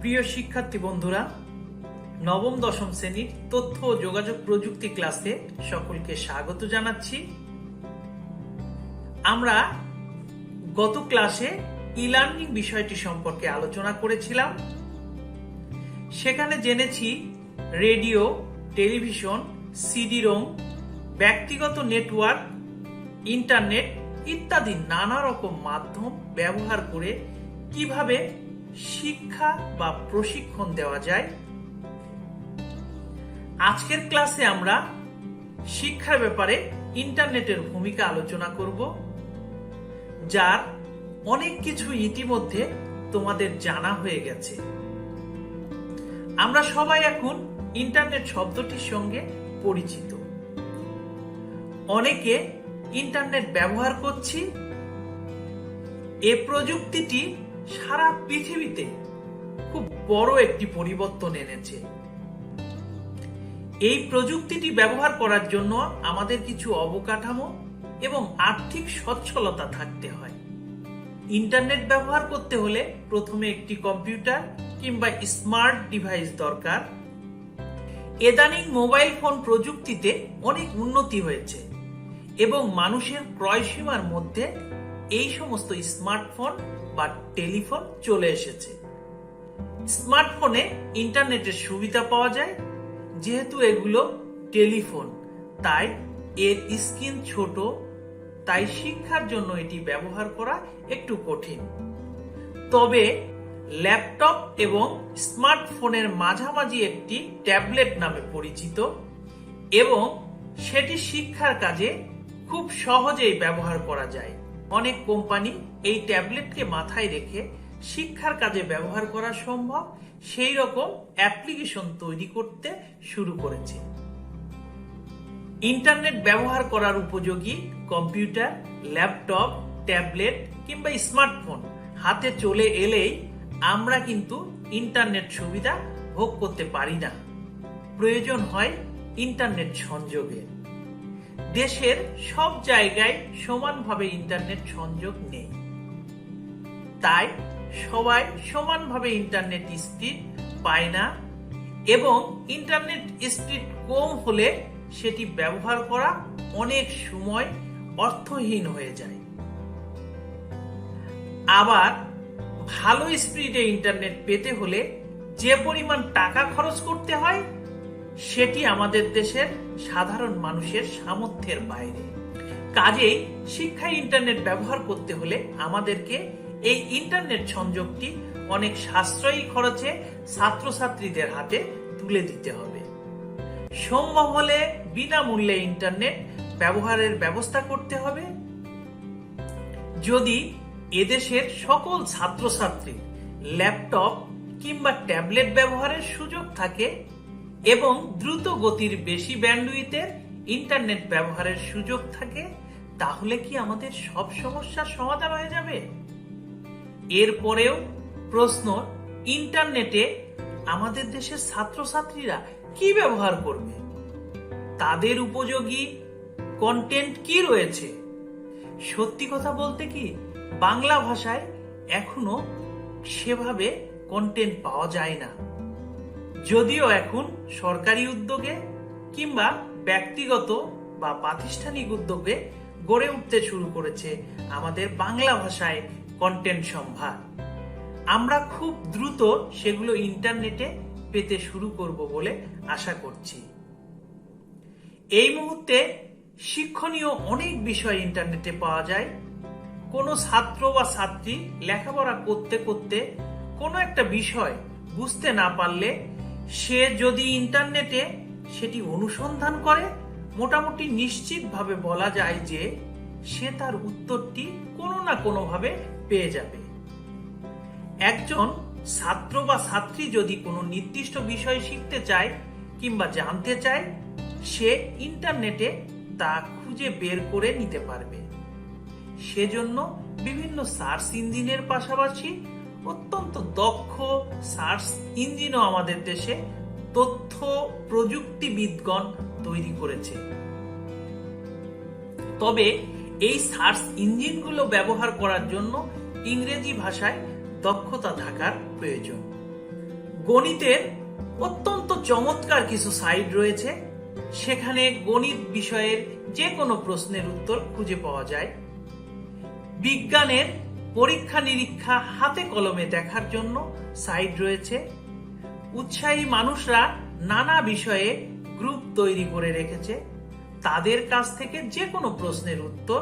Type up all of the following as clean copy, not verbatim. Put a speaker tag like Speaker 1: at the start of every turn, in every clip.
Speaker 1: প্রিয় শিক্ষার্থী বন্ধুরা, ৯ম-১০ম শ্রেণীর তথ্য ও যোগাযোগ প্রযুক্তি ক্লাসে সকলকে স্বাগত জানাচ্ছি। আমরা গত ক্লাসে ই-লার্নিং বিষয়টি সম্পর্কে আলোচনা করেছিলাম। সেখানে জেনেছি রেডিও, টেলিভিশন, সিডি-রোম, ব্যক্তিগত নেটওয়ার্ক, ইন্টারনেট ইত্যাদি নানা রকম মাধ্যম ব্যবহার করে কিভাবে শিক্ষা বা প্রশিক্ষণ দেওয়া যায়। আজকের ক্লাসে আমরা শিক্ষার ব্যাপারে ইন্টারনেটের ভূমিকা আলোচনা করব, যার অনেক কিছু ইতিমধ্যে তোমাদের জানা হয়ে গেছে। আমরা সবাই এখন ইন্টারনেট শব্দটির সঙ্গে পরিচিত। অনেকে ইন্টারনেট ব্যবহার করছি। এ প্রযুক্তিটি সারা পৃথিবীতে খুব বড় একটি পরিবর্তন এনেছে। এই প্রযুক্তিটি ব্যবহার করার জন্য আমাদের কিছু অবকাঠামো এবং আর্থিক সচ্ছলতা থাকতে হয়। ইন্টারনেট ব্যবহার করতে হলে প্রথমে একটি কম্পিউটার কিংবা স্মার্ট ডিভাইস দরকার। ইদানিং মোবাইল ফোন প্রযুক্তিতে অনেক উন্নতি হয়েছে এবং মানুষের ক্রয়সীমার মধ্যে এই সমস্ত স্মার্টফোন বা টেলিফোন চলে এসেছে। স্মার্টফোনে ইন্টারনেটের সুবিধা পাওয়া যায়। যেহেতু এগুলো টেলিফোন, তাই এর স্ক্রিন ছোট, তাই শিক্ষার জন্য এটি ব্যবহার করা একটু কঠিন। তবে ল্যাপটপ এবং স্মার্টফোনের মাঝামাঝি একটি ট্যাবলেট নামে পরিচিত এবং সেটি শিক্ষার কাজে খুব সহজেই ব্যবহার করা যায়। অনেক কোম্পানি এই ট্যাবলেটকে মাথায় রেখে শিক্ষার কাজে ব্যবহার করা সম্ভব সেই রকম অ্যাপ্লিকেশন তৈরি করতে শুরু করেছে। ইন্টারনেট ব্যবহার করার উপযোগী কম্পিউটার, ল্যাপটপ, ট্যাবলেট কিংবা স্মার্টফোন হাতে চলে এলেই আমরা কিন্তু ইন্টারনেট সুবিধা ভোগ করতে পারি না। প্রয়োজন হয় ইন্টারনেট সংযোগের। দেশের সব জায়গায় সমানভাবে ইন্টারনেট সংযোগ নেই, তাই সবাই সমানভাবে ইন্টারনেট স্পিড পায় না এবং ইন্টারনেট স্পিড কম হলে সেটি ব্যবহার করা অনেক সময় অর্থহীন হয়ে যায়। আবার ভালো স্পিডে ইন্টারনেট পেতে হলে যে পরিমাণ টাকা খরচ করতে হয় সেটি আমাদের দেশের সাধারণ মানুষের সামর্থ্যের বাইরে। কাজেই শিক্ষায় ইন্টারনেট ব্যবহার করতে হলে আমাদেরকে এই ইন্টারনেট সংযোগটি অনেক সাশ্রয়ী খরচে ছাত্রছাত্রীদের হাতে তুলে দিতে হবে। সম্ভব হলে বিনামূল্যে ইন্টারনেট ব্যবহারের ব্যবস্থা করতে হবে। যদি এদেশের সকল ছাত্রছাত্রী ল্যাপটপ কিংবা ট্যাবলেট ব্যবহারের সুযোগ থাকে এবং দ্রুত গতির বেশি ব্যান্ডউইথের ইন্টারনেট ব্যবহারের সুযোগ থাকে, তাহলে কি আমাদের সব সমস্যার সমাধান হয়ে যাবে? এরপরেও প্রশ্ন, ইন্টারনেটে আমাদের দেশের ছাত্রছাত্রীরা কি ব্যবহার করবে? তাদের উপযোগী কন্টেন্ট কি রয়েছে? সত্যি কথা বলতে কি, বাংলা ভাষায় এখনো সেভাবে কন্টেন্ট পাওয়া যায় না। যদিও এখন সরকারি উদ্যোগে কিংবা ব্যক্তিগত বা প্রাতিষ্ঠানিক উদ্যোগে গড়ে উঠতে শুরু করেছে আমাদের বাংলা ভাষায় কন্টেন্ট সম্ভার। আমরা খুব দ্রুত সেগুলো ইন্টারনেটে পেতে শুরু করব বলে আশা করছি। এই মুহূর্তে শিক্ষণীয় অনেক বিষয় ইন্টারনেটে পাওয়া যায়। কোনো ছাত্র বা ছাত্রী লেখাপড়া করতে করতে কোনো একটা বিষয় বুঝতে না পারলে সে যদি ইন্টারনেটে সেটি অনুসন্ধান করে, মোটামুটি নিশ্চিতভাবে বলা যায় যে সে তার উত্তরটি কোনো না কোনোভাবে পেয়ে যাবে। একজন ছাত্র বা ছাত্রী যদি কোনো নির্দিষ্ট বিষয় শিখতে চায় কিংবা জানতে চায়, সে ইন্টারনেটে তা খুঁজে বের করে নিতে পারবে। সেজন্য বিভিন্ন সার্চ ইঞ্জিনের পাশাপাশি অত্যন্ত দক্ষ সার্চ ইঞ্জিনও আমাদের দেশে তথ্য প্রযুক্তিবিদগণ তৈরি করেছে। তবে এই সার্চ ইঞ্জিনগুলো ব্যবহার করার জন্য ইংরেজি ভাষায় দক্ষতা থাকার প্রয়োজন। গণিতের অত্যন্ত চমৎকার কিছু সাইট রয়েছে, সেখানে গণিত বিষয়ের যে কোনো প্রশ্নের উত্তর খুঁজে পাওয়া যায়। বিজ্ঞানের পরীক্ষা নিরীক্ষা হাতে কলমে দেখার জন্য সাইট রয়েছে। উৎসাহী মানুষরা নানা বিষয়ে গ্রুপ তৈরি করে রেখেছে, তাদের কাছ থেকে যে কোনো প্রশ্নের উত্তর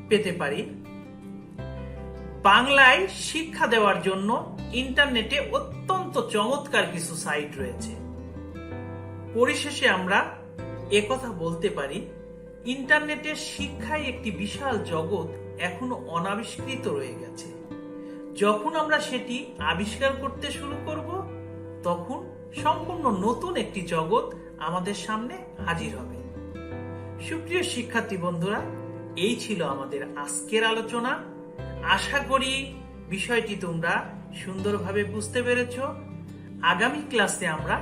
Speaker 1: পেতে পারি। বাংলায় শিক্ষা দেওয়ার জন্য ইন্টারনেটে অত্যন্ত চমৎকার কিছু সাইট রয়েছে। পরিশেষে আমরা একথা বলতে পারি, ইন্টারনেটের শিক্ষায় একটি বিশাল জগৎ এখনো অনাবিষ্কৃত রয়ে গেছে। যখন আমরা সেটি আবিষ্কার করতে শুরু করব, তখন সম্পূর্ণ নতুন একটি জগৎ আমাদের সামনে হাজির হবে। সুপ্রিয় শিক্ষার্থী বন্ধুরা, এই ছিল আমাদের আজকের আলোচনা। আশা করি বিষয়টি তোমরা সুন্দরভাবে বুঝতে পেরেছ। আগামী ক্লাসে আমরা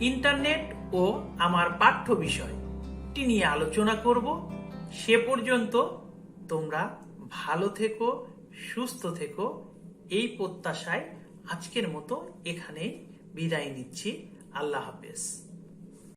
Speaker 1: ইন্টারনেট ও আমার পাঠ্য বিষয়টি নিয়ে আলোচনা করব। সে পর্যন্ত তোমরা ভালো থেকো, সুস্থ থেকো, এই প্রত্যাশায় আজকের মতো এখানেই বিদায় নিচ্ছি। আল্লাহ হাফেজ।